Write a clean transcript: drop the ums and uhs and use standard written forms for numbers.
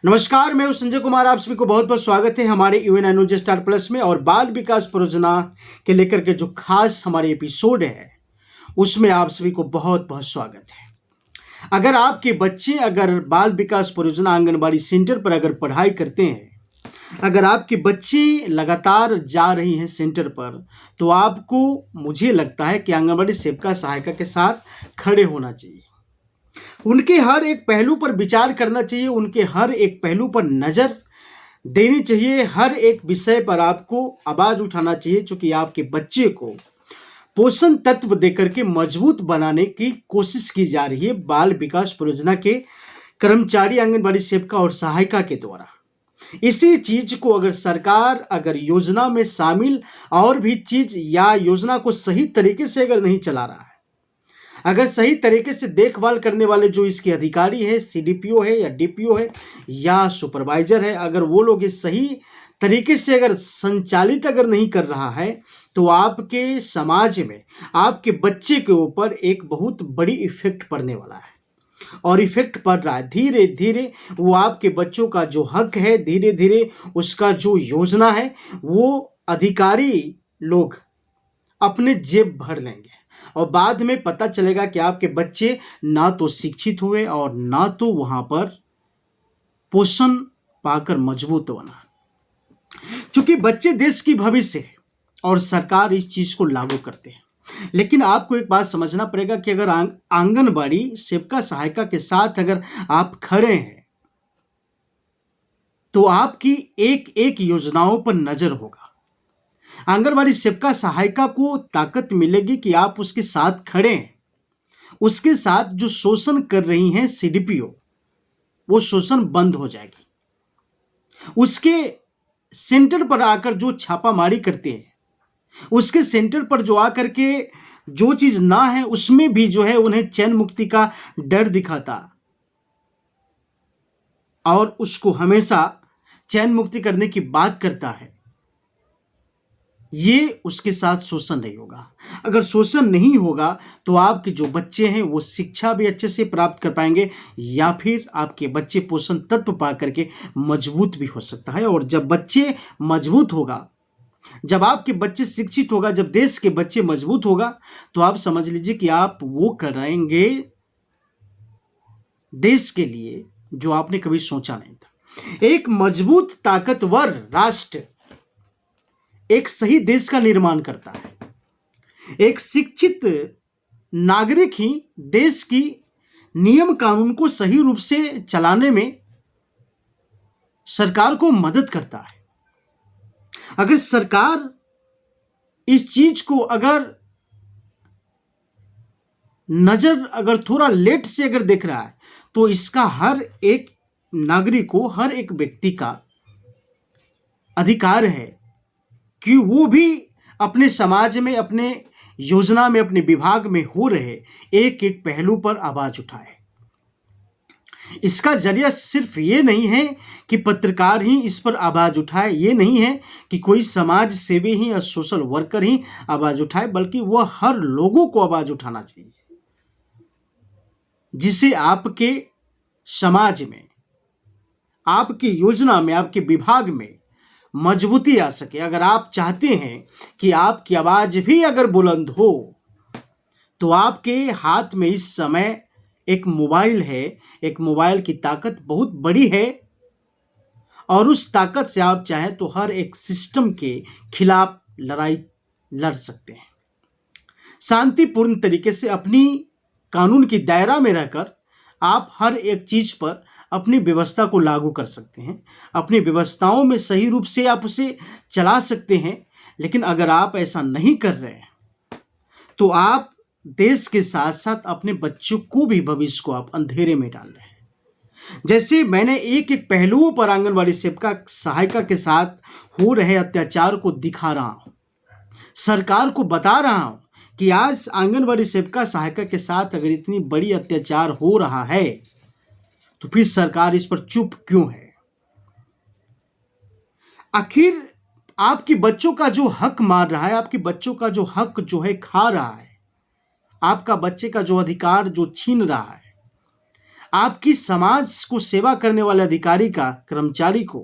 नमस्कार, मैं हूं संजय कुमार। आप सभी को बहुत बहुत स्वागत है हमारे यूएनएनओजे स्टार प्लस में। और बाल विकास परियोजना के लेकर के जो खास हमारे एपिसोड है उसमें आप सभी को बहुत बहुत स्वागत है। अगर आपके बच्चे अगर बाल विकास परियोजना आंगनबाड़ी सेंटर पर अगर पढ़ाई करते हैं, अगर आपके बच्चे लगातार जा रही हैं सेंटर पर, तो आपको मुझे लगता है कि आंगनबाड़ी सेविका सहायिका के साथ खड़े होना चाहिए। उनके हर एक पहलू पर विचार करना चाहिए, उनके हर एक पहलू पर नज़र देनी चाहिए, हर एक विषय पर आपको आवाज़ उठाना चाहिए, क्योंकि आपके बच्चे को पोषण तत्व देकर के मजबूत बनाने की कोशिश की जा रही है बाल विकास परियोजना के कर्मचारी, आंगनबाड़ी सेविका और सहायिका के द्वारा। इसी चीज को अगर सरकार अगर योजना में शामिल और भी चीज या योजना को सही तरीके से अगर नहीं चला रहा है, अगर सही तरीके से देखभाल करने वाले जो इसके अधिकारी है, सीडीपीओ है या डीपीओ है या सुपरवाइजर है, अगर वो लोग इस सही तरीके से अगर संचालित अगर नहीं कर रहा है, तो आपके समाज में आपके बच्चे के ऊपर एक बहुत बड़ी इफेक्ट पड़ने वाला है। और इफेक्ट पड़ रहा है धीरे धीरे। वो आपके बच्चों का जो हक है, धीरे धीरे उसका जो योजना है, वो अधिकारी लोग अपने जेब भर लेंगे और बाद में पता चलेगा कि आपके बच्चे ना तो शिक्षित हुए और ना तो वहां पर पोषण पाकर मजबूत बना। क्योंकि बच्चे देश की भविष्य है और सरकार इस चीज को लागू करते हैं। लेकिन आपको एक बात समझना पड़ेगा कि अगर आंगनबाड़ी सेविका सहायिका के साथ अगर आप खड़े हैं, तो आपकी एक एक योजनाओं पर नजर होगा। आंगनबाड़ी सेविका सहायिका को ताकत मिलेगी कि आप उसके साथ खड़े हैं। उसके साथ जो शोषण कर रही हैं सीडीपीओ, वो शोषण बंद हो जाएगी। उसके सेंटर पर आकर जो छापामारी करते हैं, उसके सेंटर पर जो आकर के जो चीज ना है उसमें भी जो है उन्हें चैन मुक्ति का डर दिखाता और उसको हमेशा चैन मुक्ति करने की बात करता है, ये उसके साथ शोषण नहीं होगा। अगर शोषण नहीं होगा तो आपके जो बच्चे हैं वो शिक्षा भी अच्छे से प्राप्त कर पाएंगे, या फिर आपके बच्चे पोषण तत्व पा करके मजबूत भी हो सकता है। और जब बच्चे मजबूत होगा, जब आपके बच्चे शिक्षित होगा, जब देश के बच्चे मजबूत होगा, तो आप समझ लीजिए कि आप वो कराएंगे देश के लिए जो आपने कभी सोचा नहीं था। एक मजबूत ताकतवर राष्ट्र एक सही देश का निर्माण करता है। एक शिक्षित नागरिक ही देश की नियम कानून को सही रूप से चलाने में सरकार को मदद करता है। अगर सरकार इस चीज को अगर नजर अगर थोड़ा लेट से अगर देख रहा है, तो इसका हर एक नागरिक को, हर एक व्यक्ति का अधिकार है कि वो भी अपने समाज में, अपने योजना में, अपने विभाग में हो रहे एक एक पहलू पर आवाज उठाए। इसका जरिया सिर्फ ये नहीं है कि पत्रकार ही इस पर आवाज उठाए, ये नहीं है कि कोई समाज सेवी ही या सोशल वर्कर ही आवाज उठाए, बल्कि वह हर लोगों को आवाज उठाना चाहिए, जिसे आपके समाज में, आपकी योजना में, आपके विभाग में मजबूती आ सके। अगर आप चाहते हैं कि आपकी आवाज भी अगर बुलंद हो, तो आपके हाथ में इस समय एक मोबाइल है। एक मोबाइल की ताकत बहुत बड़ी है और उस ताकत से आप चाहें तो हर एक सिस्टम के खिलाफ लड़ाई लड़ सकते हैं। शांतिपूर्ण तरीके से अपनी कानून की दायरा में रहकर आप हर एक चीज पर अपनी व्यवस्था को लागू कर सकते हैं। अपनी व्यवस्थाओं में सही रूप से आप उसे चला सकते हैं। लेकिन अगर आप ऐसा नहीं कर रहे हैं, तो आप देश के साथ साथ अपने बच्चों को भी, भविष्य को आप अंधेरे में डाल रहे हैं। जैसे मैंने एक एक पहलुओं पर आंगनबाड़ी सेविका सहायिका के साथ हो रहे अत्याचार को दिखा रहा हूं, सरकार को बता रहा हूं कि आज आंगनबाड़ी सेविका सहायिका के साथ अगर इतनी बड़ी अत्याचार हो रहा है, तो फिर सरकार इस पर चुप क्यों है? आखिर आपके बच्चों का जो हक मार रहा है, आपके बच्चों का जो हक जो है खा रहा है, आपका बच्चे का जो अधिकार जो छीन रहा है, आपकी समाज को सेवा करने वाले अधिकारी का, कर्मचारी को